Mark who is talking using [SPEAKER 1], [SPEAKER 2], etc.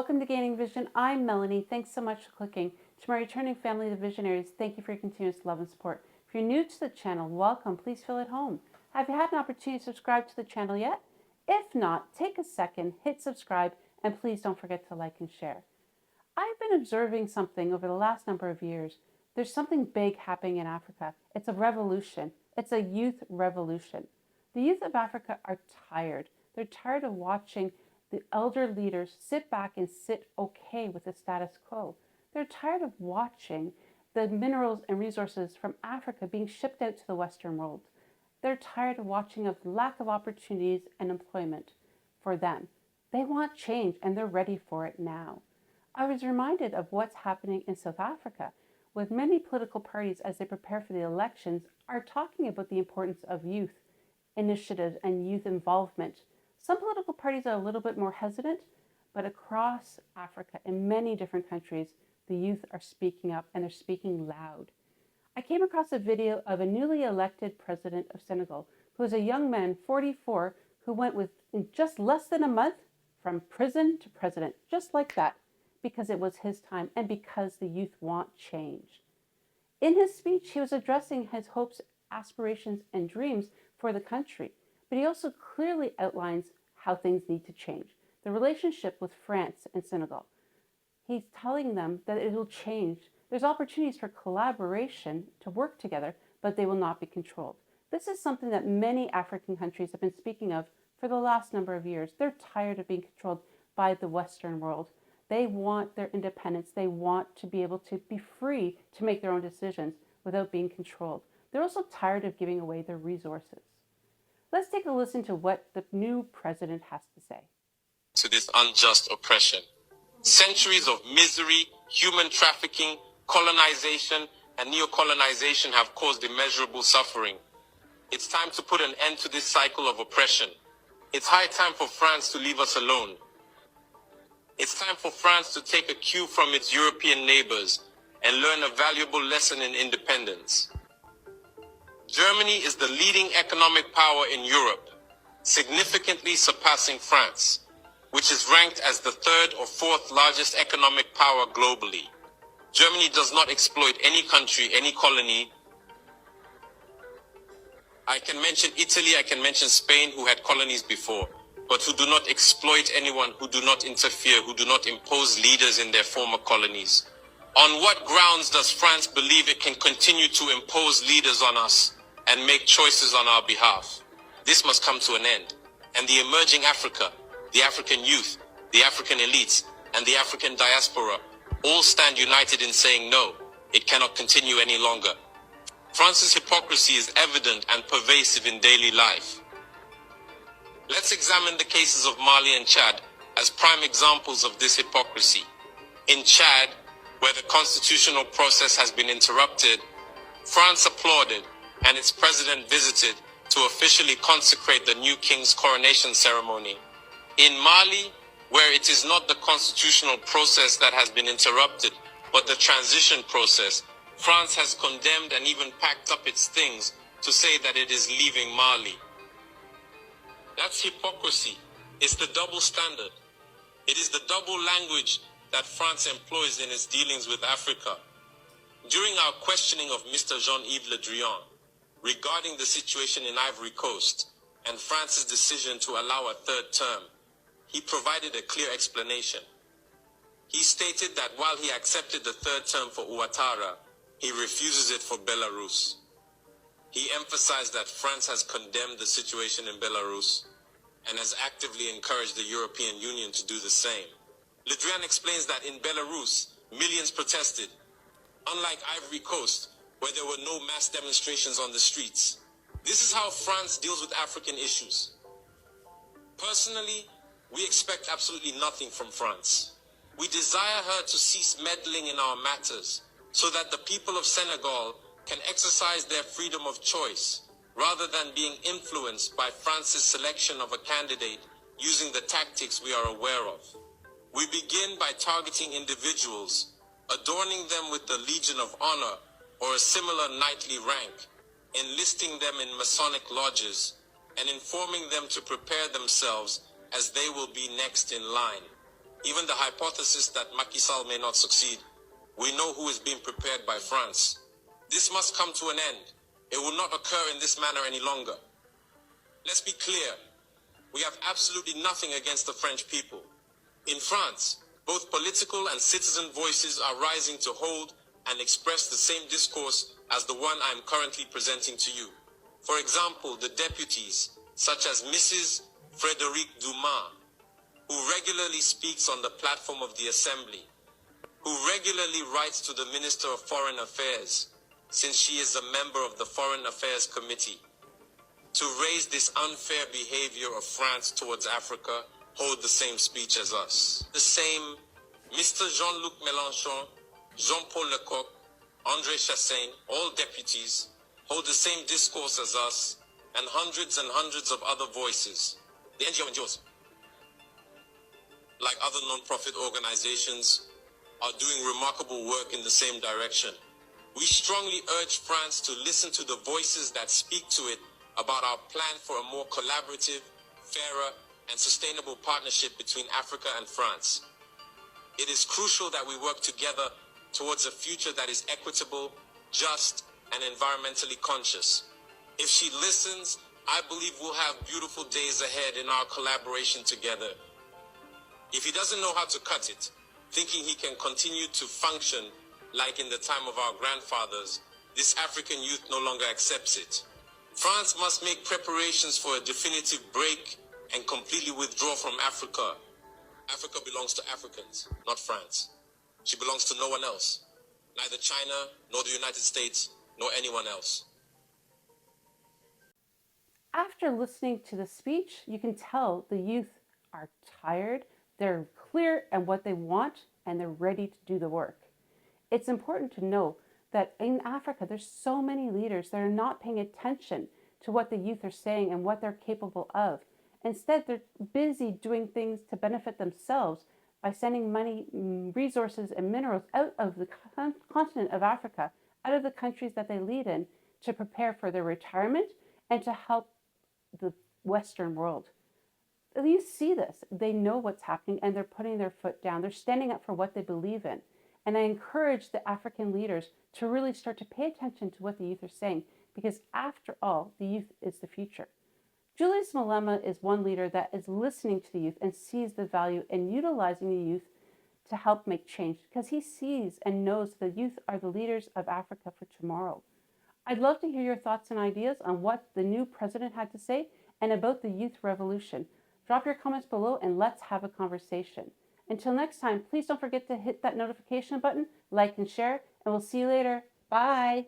[SPEAKER 1] Welcome to Gaining Vision. I'm Melanie. Thanks so much for clicking. To my returning family of visionaries, thank you for your continuous love and support. If you're new to the channel, welcome. Please feel at home. Have you had an opportunity to subscribe to the channel yet? If not, take a second, hit subscribe, and please don't forget to like and share. I've been observing something over the last number of years. There's something big happening in Africa. It's a revolution. It's a youth revolution. The youth of Africa are tired. They're tired of watching the elder leaders sit back and sit okay with the status quo. They're tired of watching the minerals and resources from Africa being shipped out to the Western world. They're tired of watching a lack of opportunities and employment for them. They want change and they're ready for it now. I was reminded of what's happening in South Africa, with many political parties as they prepare for the elections are talking about the importance of youth initiatives and youth involvement. Some political parties are a little bit more hesitant, but across Africa, in many different countries, the youth are speaking up and they're speaking loud. I came across a video of a newly elected president of Senegal, who is a young man, 44, who went in just less than a month from prison to president, just like that, because it was his time and because the youth want change. In his speech, he was addressing his hopes, aspirations, and dreams for the country. But he also clearly outlines how things need to change. The relationship with France and Senegal. He's telling them that it will change. There's opportunities for collaboration to work together, but they will not be controlled. This is something that many African countries have been speaking of for the last number of years. They're tired of being controlled by the Western world. They want their independence. They want to be able to be free to make their own decisions without being controlled. They're also tired of giving away their resources. Let's take a listen to what the new president has to say.
[SPEAKER 2] To this unjust oppression. Centuries of misery, human trafficking, colonization, and neocolonization have caused immeasurable suffering. It's time to put an end to this cycle of oppression. It's high time for France to leave us alone. It's time for France to take a cue from its European neighbors and learn a valuable lesson in independence. Germany is the leading economic power in Europe, significantly surpassing France, which is ranked as the third or fourth largest economic power globally. Germany does not exploit any country, any colony. I can mention Italy, I can mention Spain, who had colonies before, but who do not exploit anyone, who do not interfere, who do not impose leaders in their former colonies. On what grounds does France believe it can continue to impose leaders on us and make choices on our behalf? This must come to an end. And the emerging Africa, the African youth, the African elites, and the African diaspora all stand united in saying no, it cannot continue any longer. France's hypocrisy is evident and pervasive in daily life. Let's examine the cases of Mali and Chad as prime examples of this hypocrisy. In Chad, where the constitutional process has been interrupted, France applauded and its president visited to officially consecrate the new king's coronation ceremony. In Mali, where it is not the constitutional process that has been interrupted, but the transition process, France has condemned and even packed up its things to say that it is leaving Mali. That's hypocrisy. It's the double standard. It is the double language that France employs in its dealings with Africa. During our questioning of Mr. Jean-Yves Le Drian regarding the situation in Ivory Coast and France's decision to allow a third term, he provided a clear explanation. He stated that while he accepted the third term for Ouattara, he refuses it for Belarus. He emphasized that France has condemned the situation in Belarus and has actively encouraged the European Union to do the same. Le Drian explains that in Belarus, millions protested, unlike Ivory Coast, where there were no mass demonstrations on the streets. This is how France deals with African issues. Personally, we expect absolutely nothing from France. We desire her to cease meddling in our matters so that the people of Senegal can exercise their freedom of choice rather than being influenced by France's selection of a candidate using the tactics we are aware of. We begin by targeting individuals, adorning them with the Legion of Honor or a similar knightly rank, enlisting them in Masonic lodges, and informing them to prepare themselves as they will be next in line. Even the hypothesis that Macky Sall may not succeed, we know who is being prepared by France. This must come to an end. It will not occur in this manner any longer. Let's be clear. We have absolutely nothing against the French people. In France, both political and citizen voices are rising to hold and express the same discourse as the one I am currently presenting to you. For example, the deputies, such as Mrs. Frédérique Dumas, who regularly speaks on the platform of the Assembly, who regularly writes to the Minister of Foreign Affairs, since she is a member of the Foreign Affairs Committee, to raise this unfair behavior of France towards Africa, hold the same speech as us. The same Mr. Jean-Luc Mélenchon, Jean-Paul Lecoq, André Chassaigne, all deputies, hold the same discourse as us, and hundreds of other voices. The NGOs, like other non-profit organizations, are doing remarkable work in the same direction. We strongly urge France to listen to the voices that speak to it about our plan for a more collaborative, fairer, and sustainable partnership between Africa and France. It is crucial that we work together towards a future that is equitable, just, and environmentally conscious. If she listens, I believe we'll have beautiful days ahead in our collaboration together. If he doesn't know how to cut it, thinking he can continue to function like in the time of our grandfathers, this African youth no longer accepts it. France must make preparations for a definitive break and completely withdraw from Africa. Africa belongs to Africans, not France. She belongs to no one else, neither China, nor the United States, nor anyone else.
[SPEAKER 1] After listening to the speech, you can tell the youth are tired, they're clear in what they want, and they're ready to do the work. It's important to know that in Africa, there's so many leaders that are not paying attention to what the youth are saying and what they're capable of. Instead, they're busy doing things to benefit themselves by sending money, resources, and minerals out of the continent of Africa, out of the countries that they lead in, to prepare for their retirement and to help the Western world. The youth see this. They know what's happening and they're putting their foot down. They're standing up for what they believe in. And I encourage the African leaders to really start to pay attention to what the youth are saying, because after all, the youth is the future. Julius Malema is one leader that is listening to the youth and sees the value in utilizing the youth to help make change, because he sees and knows the youth are the leaders of Africa for tomorrow. I'd love to hear your thoughts and ideas on what the new president had to say and about the youth revolution. Drop your comments below and let's have a conversation. Until next time, please don't forget to hit that notification button, like and share, and we'll see you later. Bye.